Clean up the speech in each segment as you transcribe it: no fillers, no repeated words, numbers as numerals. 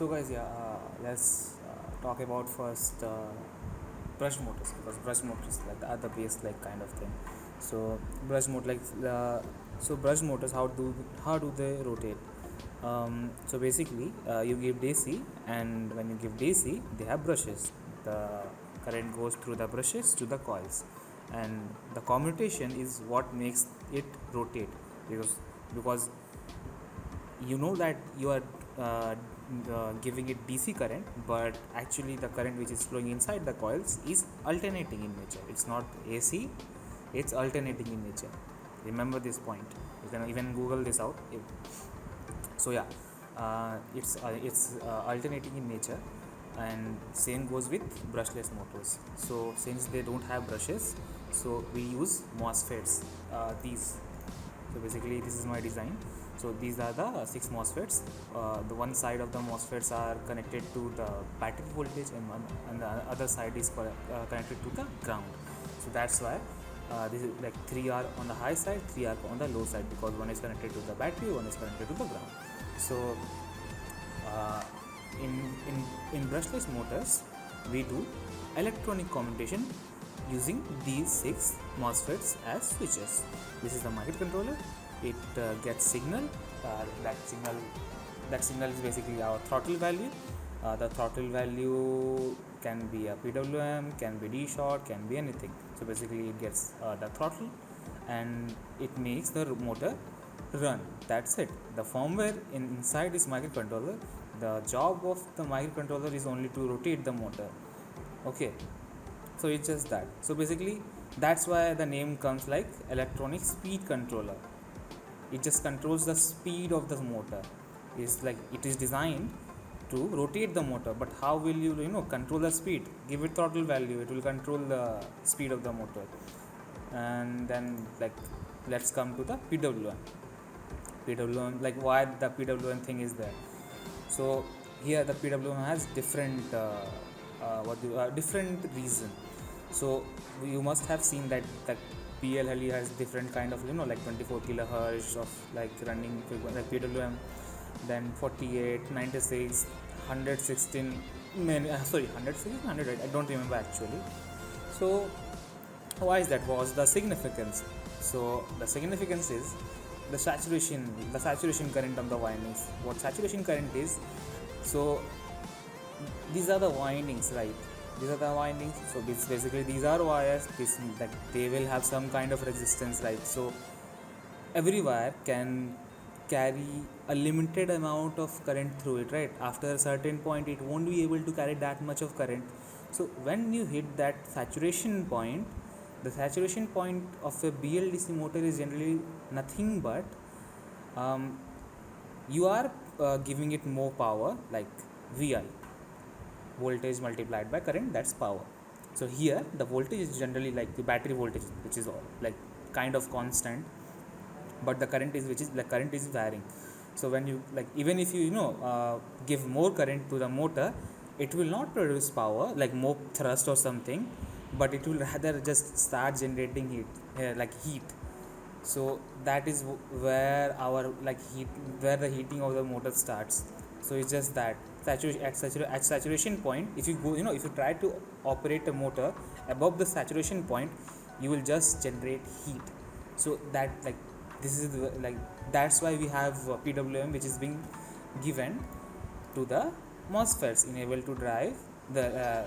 So guys, let's talk about first brush motors, because brush motors like the other base like kind of thing. So brush motor brush motors, how do they rotate? So basically, you give DC, and when you give DC, they have brushes. The current goes through the brushes to the coils, and the commutation is what makes it rotate, because you know that you are giving it DC current, but actually the current which is flowing inside the coils is alternating in nature. It's not AC, it's alternating in nature. Remember this point. You can even Google this out. So yeah, it's alternating in nature, and same goes with brushless motors. So since they don't have brushes, so we use MOSFETs. These So basically this is my design. So these are the 6 MOSFETs. The one side of the MOSFETs are connected to the battery voltage, and the other side is connected to the ground. So that's why this is like 3 are on the high side, 3 are on the low side, because one is connected to the battery, one is connected to the ground. So uh, in brushless motors, we do electronic commutation using these 6 MOSFETs as switches. This is the microcontroller. It gets signal. That signal is basically our throttle value. The throttle value can be a PWM, can be D short, can be anything. So basically, it gets the throttle, and it makes the motor run. That's it. The firmware inside this microcontroller. The job of the microcontroller is only to rotate the motor. Okay, so it's just that. So basically, that's why the name comes like electronic speed controller. It just controls the speed of the motor. It's like it is designed to rotate the motor, but how will you control the speed? Give it throttle value, it will control the speed of the motor. And then, like, let's come to the PWM. Like, why the PWM thing is there? So here the PWM has different reason. So you must have seen that the PLLE has different kind of like 24 kilohertz of like running like PWM, then 48, 96, 116, 116, 100, I don't remember actually. So why is that? Was the significance? So the significance is the saturation current of the windings. What saturation current is? So these are the windings, right? These are the windings. So basically these are wires. That they will have some kind of resistance, right? So every wire can carry a limited amount of current through it, right? After a certain point, it won't be able to carry that much of current. So when you hit that saturation point, the saturation point of a BLDC motor is generally nothing but you are giving it more power, like VI, voltage multiplied by current, that's power. So here the voltage is generally like the battery voltage, which is like kind of constant, but the current is varying. So when you, like, even if you give more current to the motor, it will not produce power like more thrust or something, but it will rather just start generating heat. So that is where our where the heating of the motor starts. So it's just that at saturation point, if you go if you try to operate a motor above the saturation point, you will just generate heat. So that, like, this is like, that's why we have PWM, which is being given to the MOSFETs enable to drive the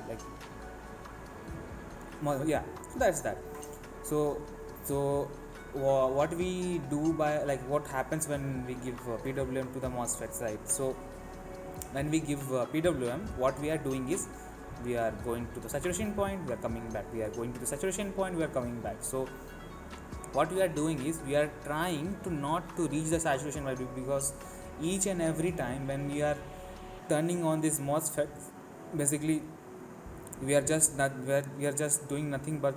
yeah. So that's that. So what we do by, like, what happens when we give PWM to the MOSFETs, right? So when we give PWM, what we are doing is we are going to the saturation point, we are coming back, we are going to the saturation point, we are coming back. So what we are doing is we are trying to not to reach the saturation value, because each and every time when we are turning on this MOSFET, basically we are just doing nothing but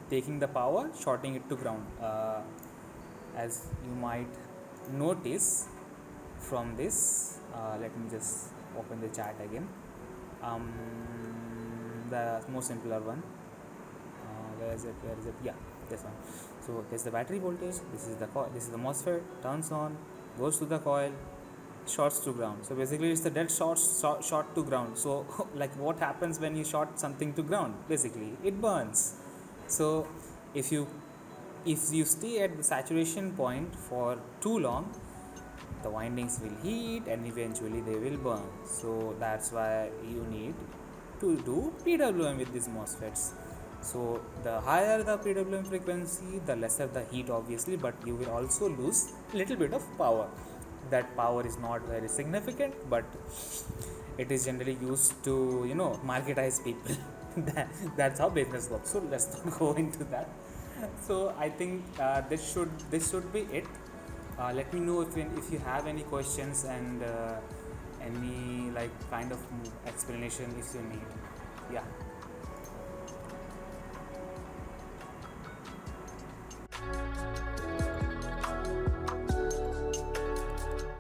taking the power, shorting it to ground. As you might notice from this, let me just open the chart again. The more simpler one, where is it, yeah, this one. So this is the battery voltage, this is the MOSFET, turns on, goes to the coil, shots to ground. So basically it's the dead shot to ground. So like what happens when you shot something to ground? Basically it burns. So if you stay at the saturation point for too long, the windings will heat and eventually they will burn. So that's why you need to do PWM with these MOSFETs. So the higher the PWM frequency, the lesser the heat obviously, but you will also lose a little bit of power. That power is not very significant, but it is generally used to marketize people. That's how business works. So let's not go into that. So I think this should be it. Let me know if you have any questions and any like kind of explanation if you need. Yeah.